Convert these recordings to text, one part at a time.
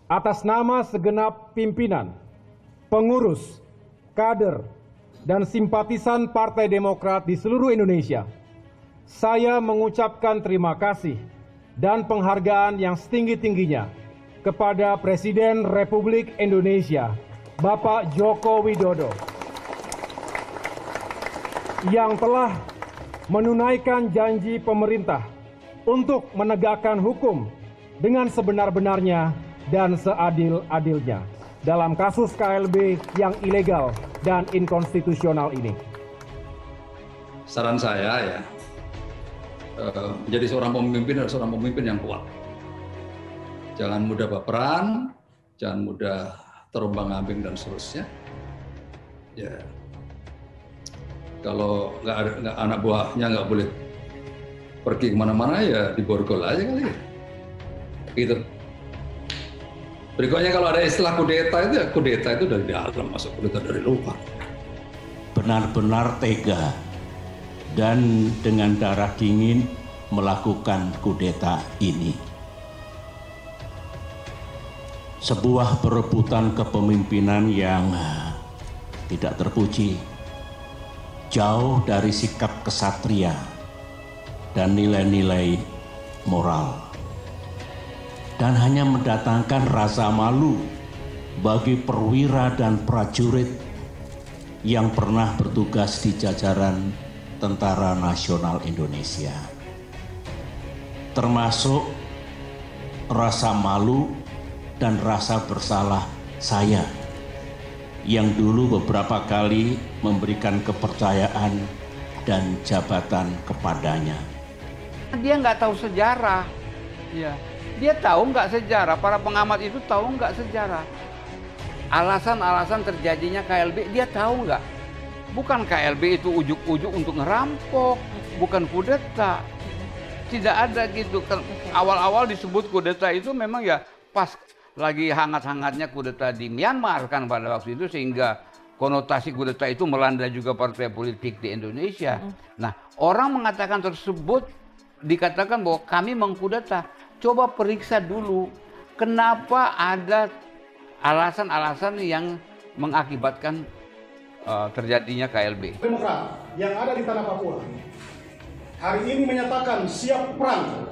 Atas nama segenap pimpinan, pengurus, kader, dan simpatisan Partai Demokrat di seluruh Indonesia, saya mengucapkan terima kasih dan penghargaan yang setinggi-tingginya kepada Presiden Republik Indonesia, Bapak Joko Widodo, yang telah menunaikan janji pemerintah untuk menegakkan hukum dengan sebenar-benarnya dan seadil-adilnya dalam kasus KLB yang ilegal dan inkonstitusional ini. Saran saya ya, menjadi seorang pemimpin adalah seorang pemimpin yang kuat. Jangan mudah baperan, jangan mudah terombang-ambing dan seterusnya. Ya, kalau nggak anak buahnya nggak boleh pergi kemana-mana ya diborgol aja kali ya. Gitu. Berikutnya kalau ada istilah kudeta itu dari dalam, masuk kudeta dari luar. Benar-benar tega dan dengan darah dingin melakukan kudeta ini. Sebuah perebutan kepemimpinan yang tidak terpuji, jauh dari sikap kesatria dan nilai-nilai moral. Dan hanya mendatangkan rasa malu bagi perwira dan prajurit yang pernah bertugas di jajaran Tentara Nasional Indonesia. Termasuk rasa malu dan rasa bersalah saya yang dulu beberapa kali memberikan kepercayaan dan jabatan kepadanya. Dia nggak tahu sejarah, ya. Dia tahu nggak sejarah, para pengamat itu tahu nggak sejarah. Alasan-alasan terjadinya KLB, dia tahu nggak? Bukan KLB itu ujuk-ujuk untuk ngerampok, bukan kudeta. Tidak ada gitu. Awal-awal disebut kudeta itu memang ya pas lagi hangat-hangatnya kudeta di Myanmar kan pada waktu itu, sehingga konotasi kudeta itu melanda juga partai politik di Indonesia. Nah, orang mengatakan tersebut, dikatakan bahwa kami mengkudeta. Coba periksa dulu kenapa ada alasan-alasan yang mengakibatkan terjadinya KLB. Demokrat yang ada di tanah Papua hari ini menyatakan siap perang,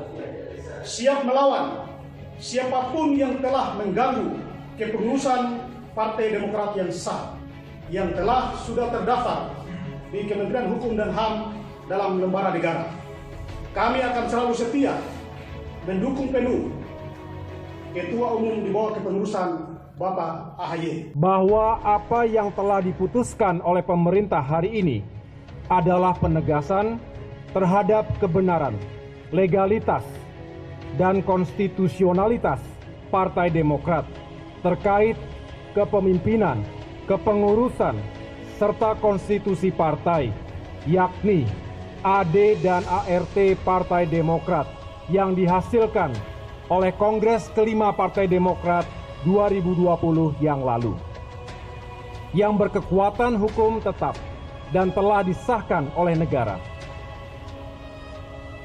siap melawan siapapun yang telah mengganggu kepengurusan Partai Demokrat yang sah, yang telah sudah terdaftar di Kementerian Hukum dan HAM dalam lembaga negara. Kami akan selalu setia mendukung penuh Ketua Umum di bawah kepengurusan Bapak AHY. Bahwa apa yang telah diputuskan oleh pemerintah hari ini adalah penegasan terhadap kebenaran, legalitas, dan konstitusionalitas Partai Demokrat terkait kepemimpinan, kepengurusan, serta konstitusi partai, yakni AD dan ART Partai Demokrat yang dihasilkan oleh Kongres kelima Partai Demokrat 2020 yang lalu, yang berkekuatan hukum tetap dan telah disahkan oleh negara.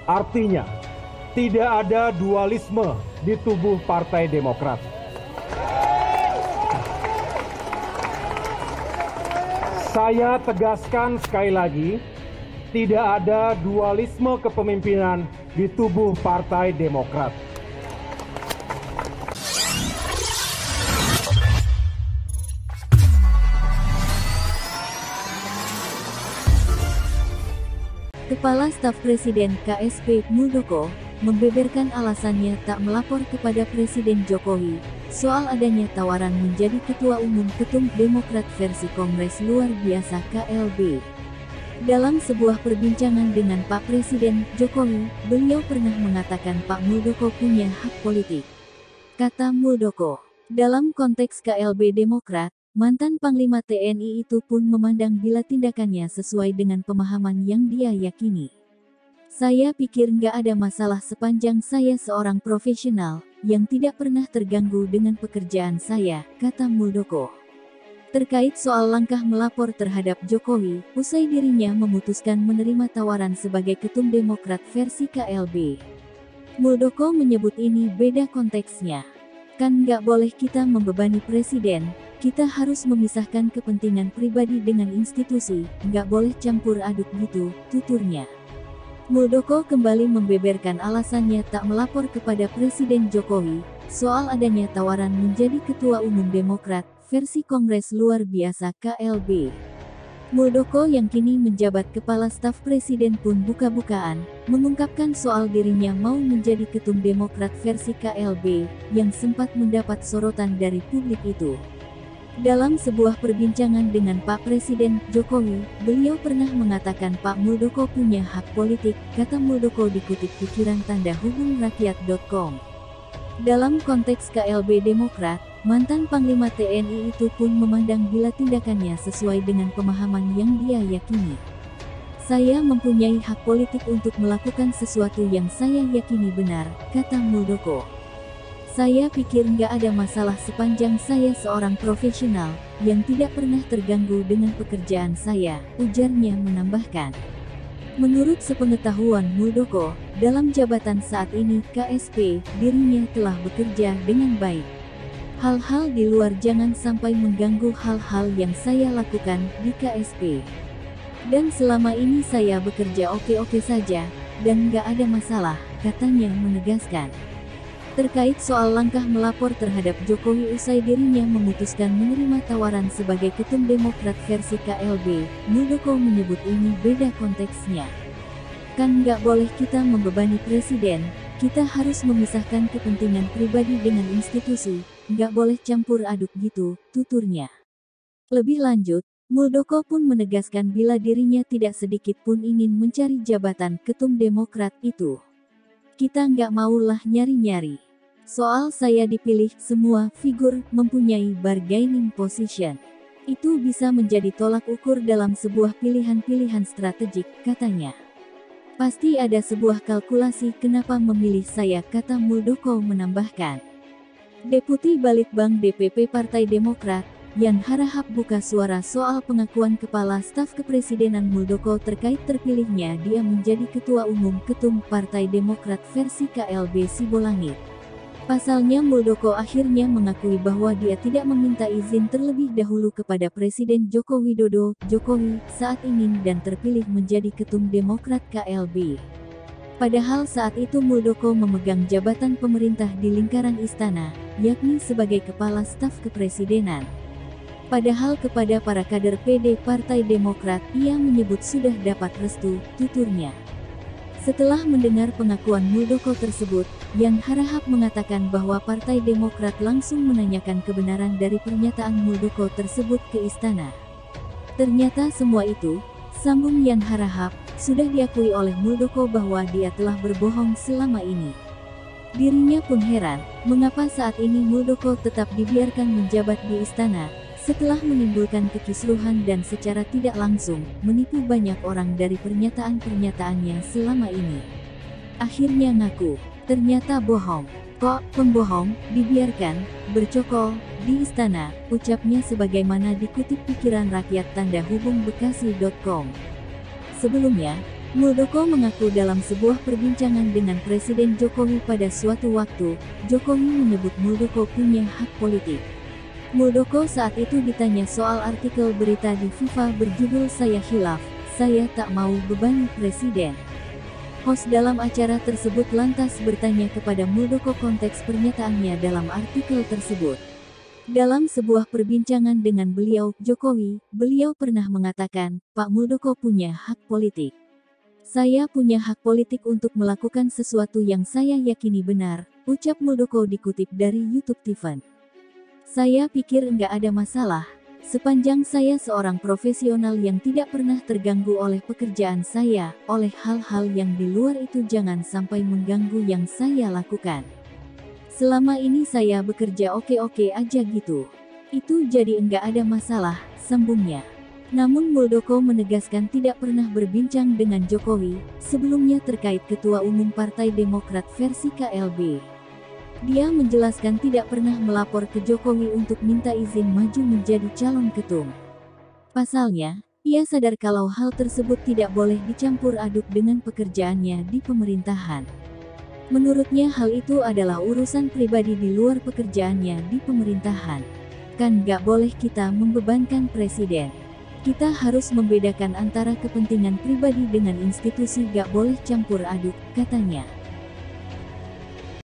Artinya, tidak ada dualisme di tubuh Partai Demokrat. Saya tegaskan sekali lagi, tidak ada dualisme kepemimpinan di tubuh Partai Demokrat. Kepala Staf Presiden KSP Muldoko membeberkan alasannya tak melapor kepada Presiden Jokowi soal adanya tawaran menjadi Ketua Umum Ketum Demokrat versi Kongres Luar Biasa KLB. Dalam sebuah perbincangan dengan Pak Presiden Jokowi, beliau pernah mengatakan Pak Muldoko punya hak politik. Kata Muldoko, dalam konteks KLB Demokrat, mantan Panglima TNI itu pun memandang bila tindakannya sesuai dengan pemahaman yang dia yakini. Saya pikir nggak ada masalah sepanjang saya seorang profesional, yang tidak pernah terganggu dengan pekerjaan saya, kata Muldoko. Terkait soal langkah melapor terhadap Jokowi, usai dirinya memutuskan menerima tawaran sebagai Ketum Demokrat versi KLB. Muldoko menyebut ini beda konteksnya. Kan nggak boleh kita membebani presiden, kita harus memisahkan kepentingan pribadi dengan institusi, nggak boleh campur aduk gitu, tuturnya. Muldoko kembali membeberkan alasannya tak melapor kepada Presiden Jokowi, soal adanya tawaran menjadi Ketua Umum Demokrat, versi Kongres Luar Biasa KLB. Muldoko yang kini menjabat Kepala Staf Presiden pun buka-bukaan, mengungkapkan soal dirinya mau menjadi Ketum Demokrat versi KLB, yang sempat mendapat sorotan dari publik itu. Dalam sebuah perbincangan dengan Pak Presiden Jokowi, beliau pernah mengatakan Pak Muldoko punya hak politik, kata Muldoko dikutip pikiran tanda hubung rakyat.com. Dalam konteks KLB Demokrat, mantan Panglima TNI itu pun memandang bila tindakannya sesuai dengan pemahaman yang dia yakini. Saya mempunyai hak politik untuk melakukan sesuatu yang saya yakini benar, kata Muldoko. Saya pikir nggak ada masalah sepanjang saya seorang profesional, yang tidak pernah terganggu dengan pekerjaan saya, ujarnya menambahkan. Menurut sepengetahuan Muldoko, dalam jabatan saat ini KSP, dirinya telah bekerja dengan baik. Hal-hal di luar jangan sampai mengganggu hal-hal yang saya lakukan di KSP. Dan selama ini saya bekerja oke-oke saja, dan nggak ada masalah, katanya menegaskan. Terkait soal langkah melapor terhadap Jokowi usai dirinya memutuskan menerima tawaran sebagai Ketum Demokrat versi KLB, Muldoko menyebut ini beda konteksnya. Kan nggak boleh kita membebani presiden, kita harus memisahkan kepentingan pribadi dengan institusi, nggak boleh campur aduk gitu, tuturnya. Lebih lanjut, Muldoko pun menegaskan bila dirinya tidak sedikit pun ingin mencari jabatan Ketum Demokrat itu. Kita nggak maulah nyari-nyari. Soal saya dipilih, semua figur mempunyai bargaining position. Itu bisa menjadi tolak ukur dalam sebuah pilihan-pilihan strategik, katanya. Pasti ada sebuah kalkulasi kenapa memilih saya, kata Muldoko menambahkan. Deputi Balitbang DPP Partai Demokrat, Yan Harahap buka suara soal pengakuan Kepala Staf Kepresidenan Muldoko terkait terpilihnya dia menjadi Ketua Umum Ketum Partai Demokrat versi KLB Sibolangit. Pasalnya Muldoko akhirnya mengakui bahwa dia tidak meminta izin terlebih dahulu kepada Presiden Joko Widodo, Jokowi, saat ingin dan terpilih menjadi Ketum Demokrat KLB. Padahal saat itu Muldoko memegang jabatan pemerintah di lingkaran istana, yakni sebagai Kepala Staf Kepresidenan. Padahal kepada para kader PD Partai Demokrat, ia menyebut sudah dapat restu, tuturnya. Setelah mendengar pengakuan Muldoko tersebut, Yan Harahap mengatakan bahwa Partai Demokrat langsung menanyakan kebenaran dari pernyataan Muldoko tersebut ke istana. Ternyata semua itu, sambung Yan Harahap, sudah diakui oleh Muldoko bahwa dia telah berbohong selama ini. Dirinya pun heran, mengapa saat ini Muldoko tetap dibiarkan menjabat di istana, setelah menimbulkan kekisruhan dan secara tidak langsung, menipu banyak orang dari pernyataan-pernyataannya selama ini. Akhirnya ngaku, ternyata bohong. Kok, pembohong, dibiarkan, bercokol, di istana, ucapnya sebagaimana dikutip pikiran rakyat tanda hubung bekasi.com. Sebelumnya, Muldoko mengaku dalam sebuah perbincangan dengan Presiden Jokowi pada suatu waktu, Jokowi menyebut Muldoko punya hak politik. Muldoko saat itu ditanya soal artikel berita di FIFA berjudul "Saya Khilaf, Saya Tak Mau Bebani Presiden". Host dalam acara tersebut lantas bertanya kepada Muldoko konteks pernyataannya dalam artikel tersebut. Dalam sebuah perbincangan dengan beliau, Jokowi, beliau pernah mengatakan, Pak Muldoko punya hak politik. Saya punya hak politik untuk melakukan sesuatu yang saya yakini benar, ucap Muldoko dikutip dari YouTube TV. Saya pikir nggak ada masalah, sepanjang saya seorang profesional yang tidak pernah terganggu oleh pekerjaan saya, oleh hal-hal yang di luar itu jangan sampai mengganggu yang saya lakukan. Selama ini saya bekerja oke-oke aja gitu. Itu jadi nggak ada masalah, sambungnya. Namun Muldoko menegaskan tidak pernah berbincang dengan Jokowi, sebelumnya terkait Ketua Umum Partai Demokrat versi KLB. Dia menjelaskan tidak pernah melapor ke Jokowi untuk minta izin maju menjadi calon ketum. Pasalnya, ia sadar kalau hal tersebut tidak boleh dicampur aduk dengan pekerjaannya di pemerintahan. Menurutnya hal itu adalah urusan pribadi di luar pekerjaannya di pemerintahan. Kan gak boleh kita membebankan presiden. Kita harus membedakan antara kepentingan pribadi dengan institusi, gak boleh campur aduk, katanya.